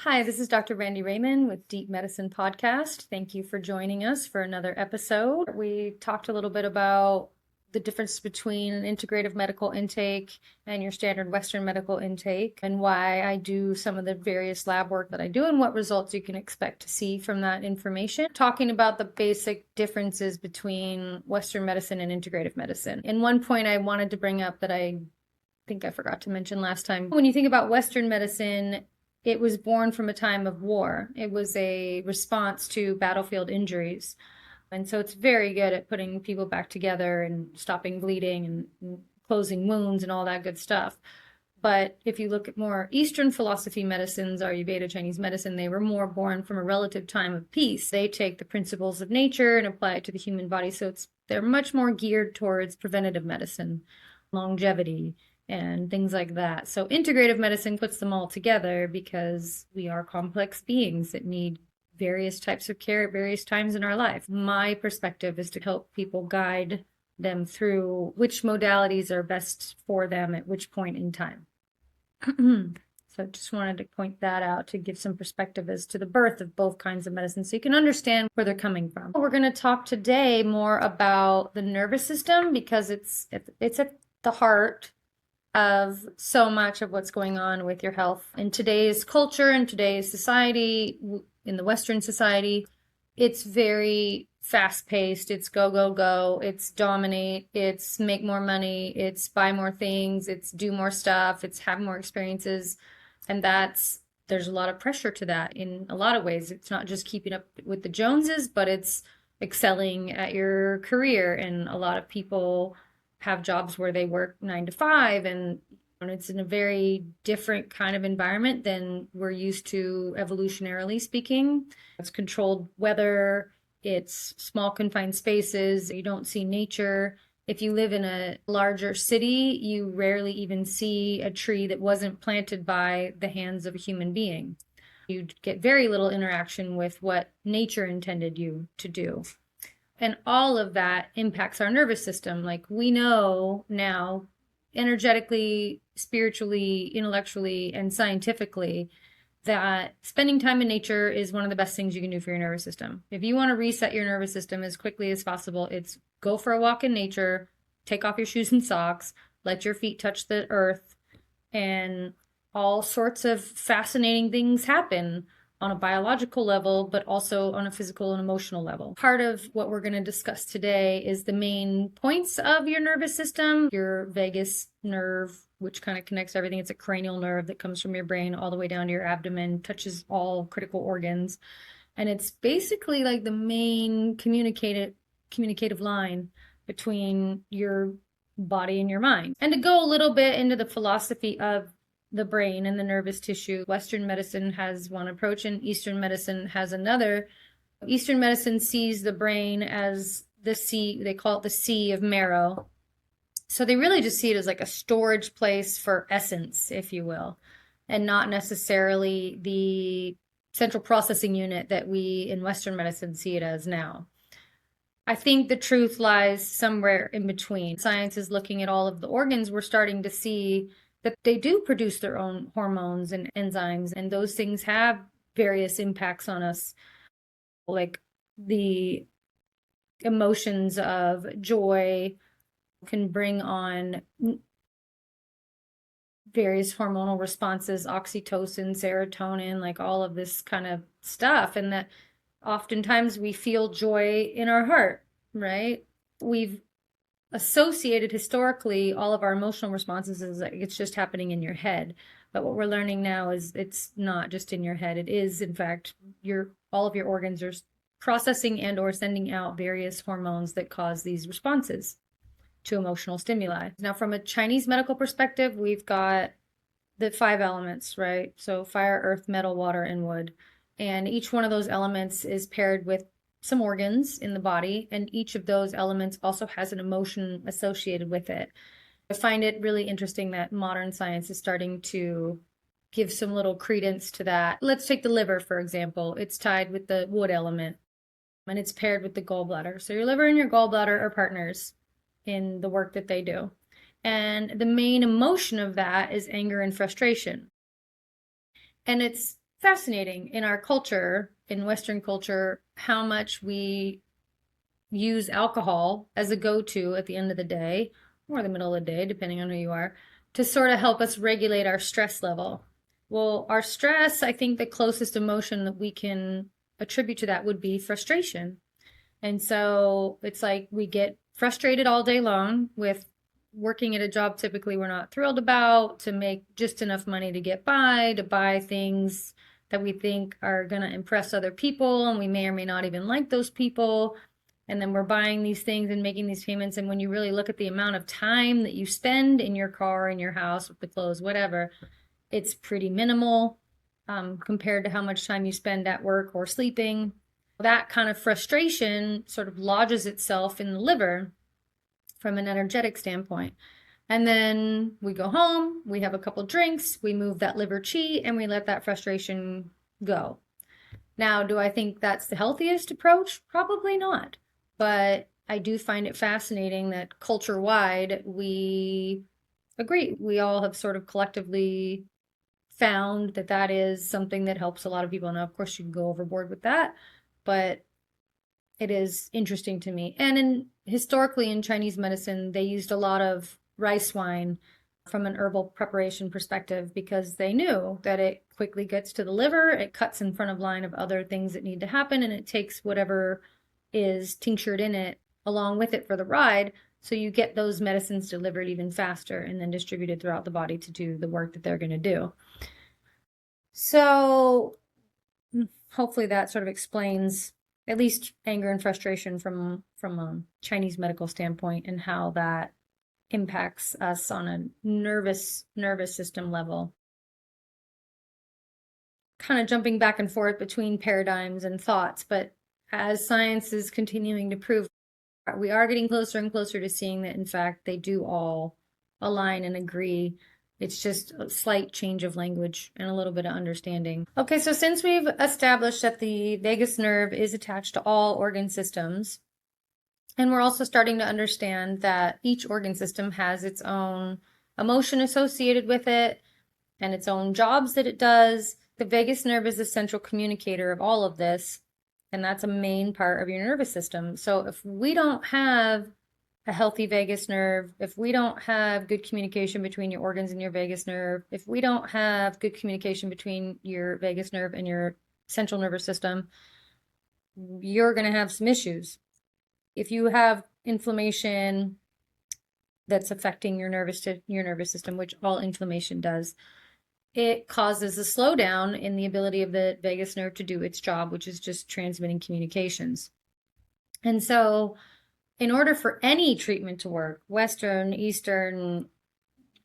Hi, this is Dr. Randy Raymond with Deep Medicine Podcast. Thank you for joining us for another episode. We talked a little bit about the difference between an integrative medical intake and your standard Western medical intake, and why I do some of the various lab work that I do and what results you can expect to see from that information. Talking about the basic differences between Western medicine and integrative medicine. And one point I wanted to bring up that I think I forgot to mention last time. When you think about Western medicine, it was born from a time of war. It was a response to battlefield injuries. And so it's very good at putting people back together and stopping bleeding and closing wounds and all that good stuff. But if you look at more Eastern philosophy medicines, Ayurveda, Chinese medicine, they were more born from a relative time of peace. They take the principles of nature and apply it to the human body. So they're much more geared towards preventative medicine, longevity, and things like that. So integrative medicine puts them all together because we are complex beings that need various types of care at various times in our life. My perspective is to help people guide them through which modalities are best for them at which point in time. So I just wanted to point that out to give some perspective as to the birth of both kinds of medicine so you can understand where they're coming from. We're going to talk today more about the nervous system because it's at the heart of so much of what's going on with your health. In today's culture, in today's society, in the Western society, it's very fast-paced. It's go, go, go. It's dominate. It's make more money. It's buy more things. It's do more stuff. It's have more experiences. And there's a lot of pressure to that in a lot of ways. It's not just keeping up with the Joneses, but it's excelling at your career. And a lot of people have jobs where they work 9 to 5 and it's in a very different kind of environment than we're used to evolutionarily speaking. It's controlled weather, it's small confined spaces, you don't see nature. If you live in a larger city, you rarely even see a tree that wasn't planted by the hands of a human being. You get very little interaction with what nature intended you to do. And all of that impacts our nervous system. Like we know now, energetically, spiritually, intellectually, and scientifically, that spending time in nature is one of the best things you can do for your nervous system. If you want to reset your nervous system as quickly as possible, it's go for a walk in nature, take off your shoes and socks, let your feet touch the earth, and all sorts of fascinating things happen on a biological level, but also on a physical and emotional level. Part of what we're going to discuss today is the main points of your nervous system. Your vagus nerve, which kind of connects everything. It's a cranial nerve that comes from your brain all the way down to your abdomen, touches all critical organs. And it's basically like the main communicative line between your body and your mind. And to go a little bit into the philosophy of the brain and the nervous tissue, Western medicine has one approach and Eastern medicine has another. Eastern medicine sees the brain as the sea, they call it the sea of marrow. So they really just see it as like a storage place for essence, if you will, and not necessarily the central processing unit that we in Western medicine see it as now. I think the truth lies somewhere in between. Science is looking at all of the organs. We're starting to see that they do produce their own hormones and enzymes, and those things have various impacts on us, like the emotions of joy can bring on various hormonal responses, oxytocin, serotonin, like all of this kind of stuff, and that oftentimes we feel joy in our heart, right? We've associated historically all of our emotional responses as like it's just happening in your head. But what we're learning now is it's not just in your head. It is, in fact, all of your organs are processing and or sending out various hormones that cause these responses to emotional stimuli. Now, from a Chinese medical perspective, we've got the 5 elements, right? So fire, earth, metal, water, and wood. And each one of those elements is paired with some organs in the body, and each of those elements also has an emotion associated with it. I find it really interesting that modern science is starting to give some little credence to that. Let's take the liver, for example. It's tied with the wood element, and it's paired with the gallbladder. So your liver and your gallbladder are partners in the work that they do. And the main emotion of that is anger and frustration. And it's fascinating in our culture, in Western culture, how much we use alcohol as a go-to at the end of the day or the middle of the day, depending on who you are, to sort of help us regulate our stress level. Well, our stress, I think the closest emotion that we can attribute to that would be frustration. And so it's like we get frustrated all day long with working at a job typically we're not thrilled about, to make just enough money to get by, to buy things that we think are going to impress other people, and we may or may not even like those people. And then we're buying these things and making these payments. And when you really look at the amount of time that you spend in your car, in your house, with the clothes, whatever, it's pretty minimal compared to how much time you spend at work or sleeping. That kind of frustration sort of lodges itself in the liver from an energetic standpoint. And then we go home, we have a couple drinks, we move that liver chi, and we let that frustration go. Now, do I think that's the healthiest approach? Probably not. But I do find it fascinating that culture-wide, we agree. We all have sort of collectively found that that is something that helps a lot of people. Now, of course, you can go overboard with that, but it is interesting to me. And historically in Chinese medicine, they used a lot of rice wine from an herbal preparation perspective because they knew that it quickly gets to the liver, it cuts in front of line of other things that need to happen, and it takes whatever is tinctured in it along with it for the ride. So you get those medicines delivered even faster and then distributed throughout the body to do the work that they're going to do. So hopefully that sort of explains at least anger and frustration from a Chinese medical standpoint and how that impacts us on a nervous system level. Kind of jumping back and forth between paradigms and thoughts, but as science is continuing to prove, we are getting closer and closer to seeing that in fact they do all align and agree. It's just a slight change of language and a little bit of understanding. Okay, so since we've established that the vagus nerve is attached to all organ systems, and we're also starting to understand that each organ system has its own emotion associated with it and its own jobs that it does, the vagus nerve is the central communicator of all of this, and that's a main part of your nervous system. So if we don't have a healthy vagus nerve, if we don't have good communication between your organs and your vagus nerve, if we don't have good communication between your vagus nerve and your central nervous system, you're going to have some issues. If you have inflammation that's affecting your nervous system, which all inflammation does, it causes a slowdown in the ability of the vagus nerve to do its job, which is just transmitting communications. And so in order for any treatment to work, Western, Eastern,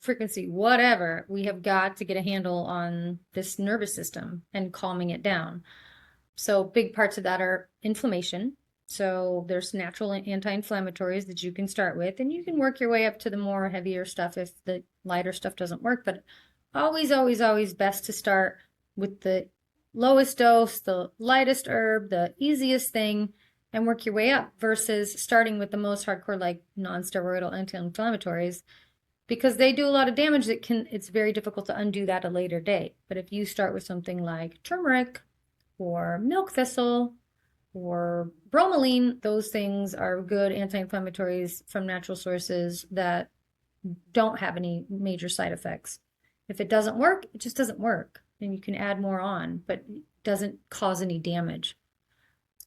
frequency, whatever, we have got to get a handle on this nervous system and calming it down. So big parts of that are inflammation. So there's natural anti-inflammatories that you can start with, and you can work your way up to the more heavier stuff if the lighter stuff doesn't work. But always, always, always best to start with the lowest dose, the lightest herb, the easiest thing, and work your way up versus starting with the most hardcore, like non-steroidal anti-inflammatories, because they do a lot of damage it's very difficult to undo that at a later date. But if you start with something like turmeric or milk thistle or bromelain, those things are good anti-inflammatories from natural sources that don't have any major side effects. If it doesn't work, it just doesn't work. And you can add more on, but it doesn't cause any damage.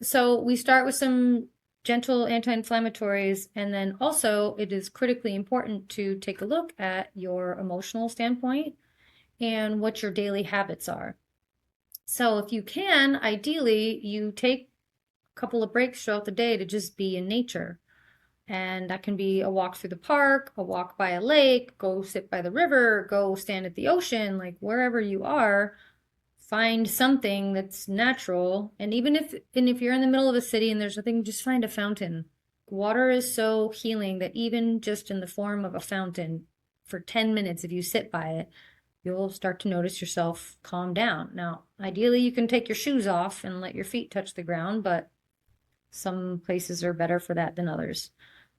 So we start with some gentle anti-inflammatories, and then also it is critically important to take a look at your emotional standpoint and what your daily habits are. So if you can, ideally, you take a couple of breaks throughout the day to just be in nature. And that can be a walk through the park, a walk by a lake, go sit by the river, go stand at the ocean, like wherever you are. Find something that's natural. And even if you're in the middle of a city and there's nothing, just find a fountain. Water is so healing that even just in the form of a fountain for 10 minutes, if you sit by it, you'll start to notice yourself calm down. Now, ideally you can take your shoes off and let your feet touch the ground, but some places are better for that than others.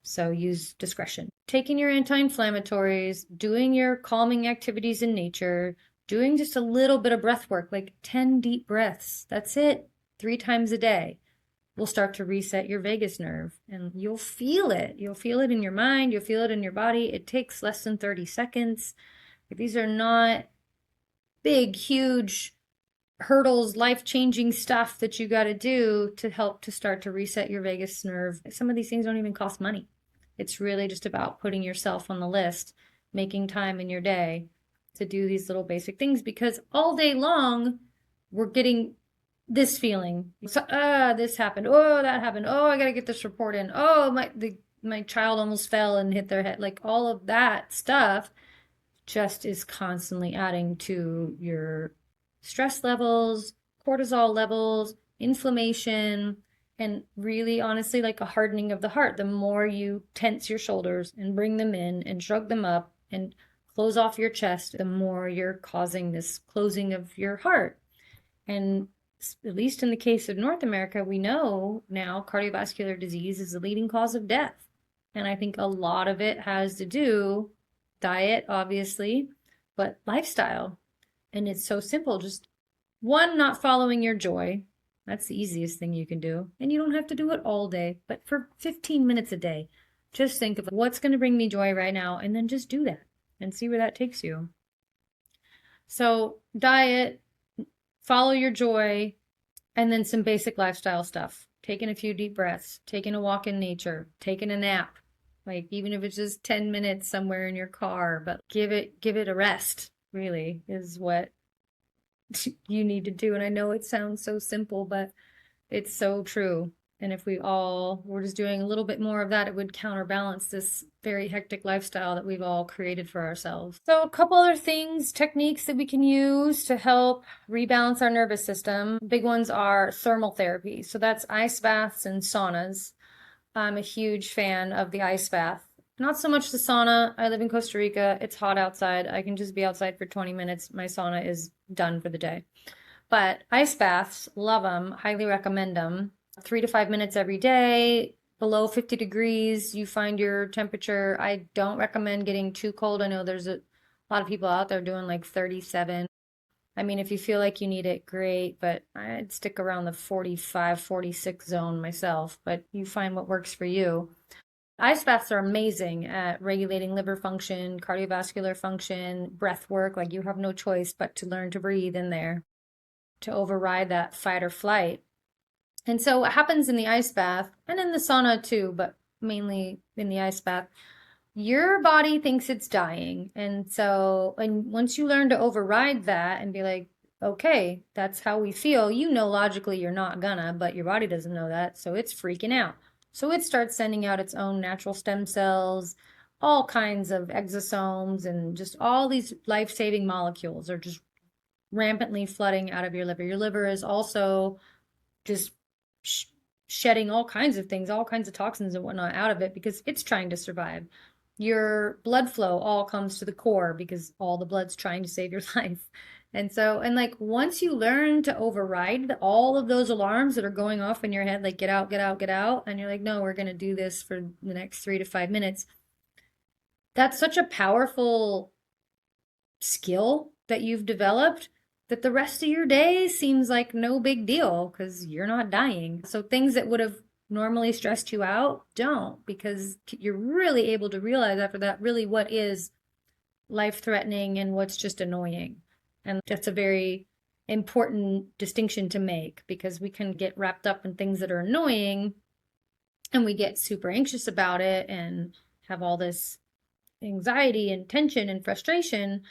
So use discretion. Taking your anti-inflammatories, doing your calming activities in nature, doing just a little bit of breath work, like 10 deep breaths. That's it, 3 times a day will start to reset your vagus nerve, and you'll feel it. You'll feel it in your mind, you'll feel it in your body. It takes less than 30 seconds. These are not big, huge hurdles, life-changing stuff that you got to do to help to start to reset your vagus nerve. Some of these things don't even cost money. It's really just about putting yourself on the list, making time in your day to do these little basic things, because all day long we're getting this feeling. So, this happened. Oh, that happened. Oh, I got to get this report in. Oh, my child almost fell and hit their head. Like all of that stuff just is constantly adding to your stress levels, cortisol levels, inflammation, and really honestly like a hardening of the heart. The more you tense your shoulders and bring them in and shrug them up and close off your chest, the more you're causing this closing of your heart. And at least in the case of North America, we know now cardiovascular disease is the leading cause of death. And I think a lot of it has to do diet, obviously, but lifestyle. And it's so simple. Just one, not following your joy. That's the easiest thing you can do. And you don't have to do it all day, but for 15 minutes a day, just think of what's going to bring me joy right now, and then just do that and see where that takes you. So diet, follow your joy, and then some basic lifestyle stuff. Taking a few deep breaths, taking a walk in nature, taking a nap. Like even if it's just 10 minutes somewhere in your car, but give it a rest, really, is what you need to do. And I know it sounds so simple, but it's so true. And if we all were just doing a little bit more of that, it would counterbalance this very hectic lifestyle that we've all created for ourselves. So a couple other things, techniques that we can use to help rebalance our nervous system. Big ones are thermal therapy. So that's ice baths and saunas. I'm a huge fan of the ice bath. Not so much the sauna. I live in Costa Rica. It's hot outside. I can just be outside for 20 minutes. My sauna is done for the day. But ice baths, love them, highly recommend them. 3 to 5 minutes every day, below 50 degrees, you find your temperature. I don't recommend getting too cold. I know there's a lot of people out there doing like 37. I mean, if you feel like you need it, great, but I'd stick around the 45, 46 zone myself, but you find what works for you. Ice baths are amazing at regulating liver function, cardiovascular function, breath work. Like you have no choice but to learn to breathe in there to override that fight or flight. And so what happens in the ice bath and in the sauna too, but mainly in the ice bath, your body thinks it's dying. And once you learn to override that and be like, okay, that's how we feel, you know, logically you're not gonna, but your body doesn't know that. So it's freaking out. So it starts sending out its own natural stem cells, all kinds of exosomes, and just all these life-saving molecules are just rampantly flooding out of your liver. Your liver is also just shedding all kinds of things, all kinds of toxins and whatnot out of it because it's trying to survive. Your blood flow all comes to the core because all the blood's trying to save your life. And like once you learn to override all of those alarms that are going off in your head, like get out, get out, get out, and you're like, no, we're going to do this for the next 3 to 5 minutes. That's such a powerful skill that you've developed that the rest of your day seems like no big deal because you're not dying. So things that would have normally stressed you out don't, because you're really able to realize after that really what is life-threatening and what's just annoying. And that's a very important distinction to make because we can get wrapped up in things that are annoying and we get super anxious about it and have all this anxiety and tension and frustration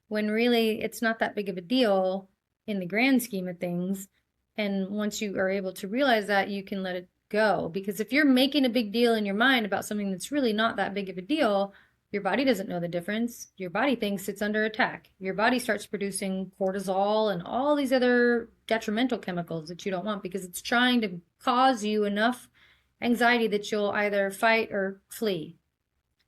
when really it's not that big of a deal in the grand scheme of things. And once you are able to realize that, you can let it go. Because if you're making a big deal in your mind about something that's really not that big of a deal, your body doesn't know the difference. Your body thinks it's under attack. Your body starts producing cortisol and all these other detrimental chemicals that you don't want because it's trying to cause you enough anxiety that you'll either fight or flee.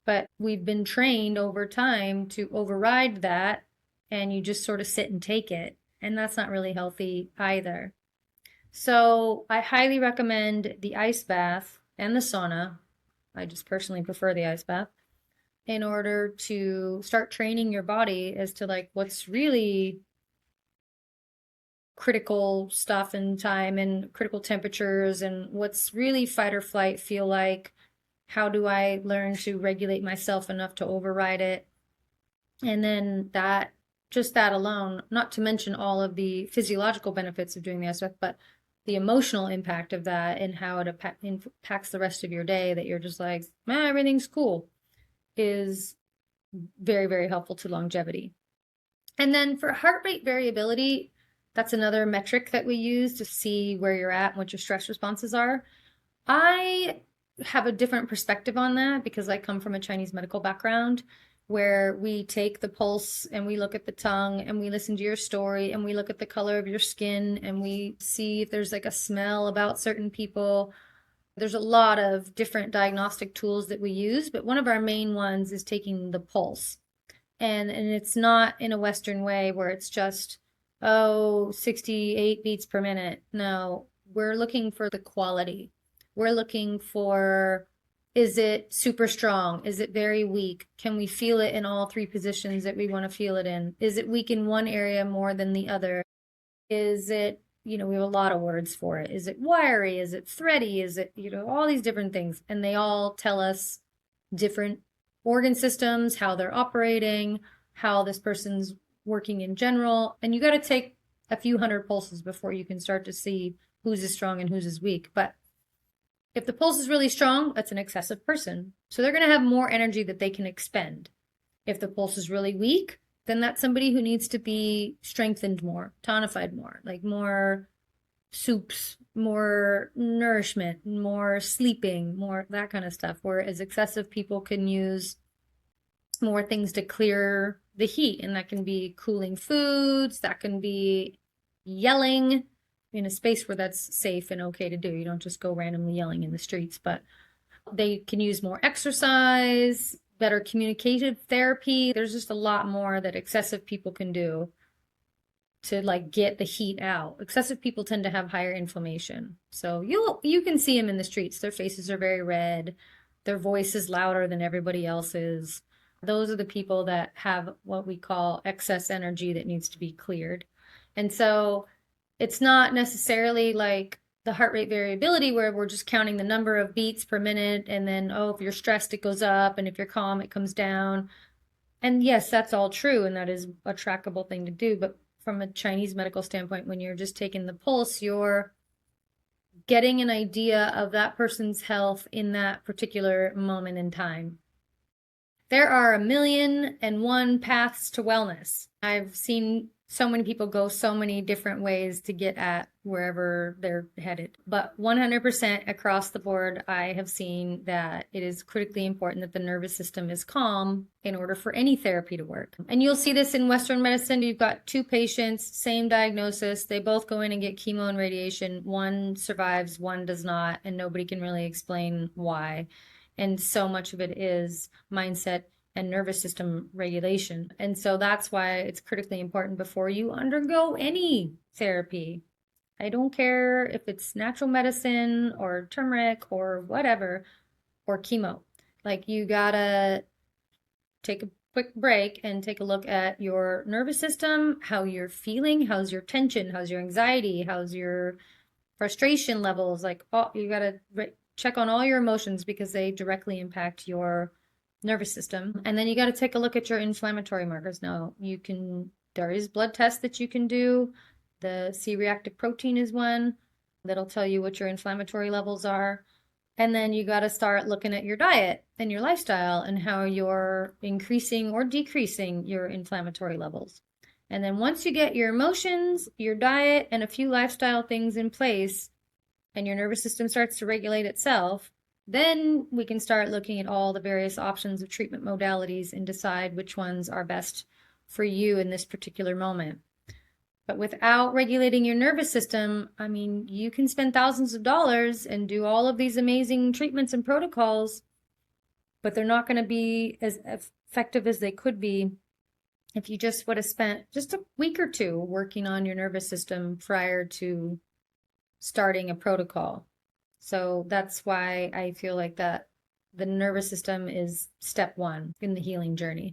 But we've been trained over time to override that, and you just sort of sit and take it. And that's not really healthy either. So I highly recommend the ice bath and the sauna. I just personally prefer the ice bath. in order to start training your body as to like what's really critical stuff in time and critical temperatures and what's really fight or flight feel like. How do I learn to regulate myself enough to override it? And then that, just that alone, not to mention all of the physiological benefits of doing the aspect, but the emotional impact of that and how it impacts the rest of your day, that you're just like, man, everything's cool, is very, very helpful to longevity. And then for heart rate variability, that's another metric that we use to see where you're at and what your stress responses are. I have a different perspective on that because I come from a Chinese medical background where we take the pulse and we look at the tongue and we listen to your story and we look at the color of your skin and we see if there's like a smell about certain people. There's a lot of different diagnostic tools that we use, but one of our main ones is taking the pulse. And it's not in a Western way where it's just, oh, 68 beats per minute. No, we're looking for the quality. We're looking for, is it super strong? Is it very weak? Can we feel it in all three positions that we want to feel it in? Is it weak in one area more than the other? Is it, we have a lot of words for it. Is it wiry? Is it thready? Is it, all these different things. And they all tell us different organ systems, how they're operating, how this person's working in general. And you got to take a few hundred pulses before you can start to see who's is strong and who's is weak. But if the pulse is really strong, that's an excessive person. So they're going to have more energy that they can expend. If the pulse is really weak, then that's somebody who needs to be strengthened more, tonified more, like more soups, more nourishment, more sleeping, more that kind of stuff. Whereas excessive people can use more things to clear the heat, and that can be cooling foods, that can be yelling in a space where that's safe and okay to do. You don't just go randomly yelling in the streets, but they can use more exercise, better communicative therapy. There's just a lot more that excessive people can do to like get the heat out. Excessive people tend to have higher inflammation. So you can see them in the streets. Their faces are very red. Their voice is louder than everybody else's. Those are the people that have what we call excess energy that needs to be cleared. And so it's not necessarily like the heart rate variability where we're just counting the number of beats per minute and then, oh, if you're stressed, it goes up, and if you're calm, it comes down. And yes, that's all true, and that is a trackable thing to do. But from a Chinese medical standpoint, when you're just taking the pulse, you're getting an idea of that person's health in that particular moment in time. There are 1,000,001 paths to wellness. I've seen so many people go so many different ways to get at wherever they're headed. But 100% across the board, I have seen that it is critically important that the nervous system is calm in order for any therapy to work. And you'll see this in Western medicine. You've got two patients, same diagnosis. They both go in and get chemo and radiation. One survives, one does not, and nobody can really explain why. And so much of it is mindset and nervous system regulation. And so that's why it's critically important before you undergo any therapy. I don't care if it's natural medicine or turmeric or whatever, or chemo. Like, you gotta take a quick break and take a look at your nervous system, how you're feeling, how's your tension, how's your anxiety, how's your frustration levels. Like, oh, you gotta check on all your emotions because they directly impact your nervous system. And then you got to take a look at your inflammatory markers. Now, there is blood tests that you can do. The C-reactive protein is one that'll tell you what your inflammatory levels are. And then you got to start looking at your diet and your lifestyle and how you're increasing or decreasing your inflammatory levels. And then once you get your emotions, your diet, and a few lifestyle things in place, and your nervous system starts to regulate itself, then we can start looking at all the various options of treatment modalities and decide which ones are best for you in this particular moment. But without regulating your nervous system, I mean, you can spend thousands of dollars and do all of these amazing treatments and protocols, but they're not going to be as effective as they could be if you just would have spent just a week or two working on your nervous system prior to starting a protocol. So that's why I feel like that the nervous system is step one in the healing journey.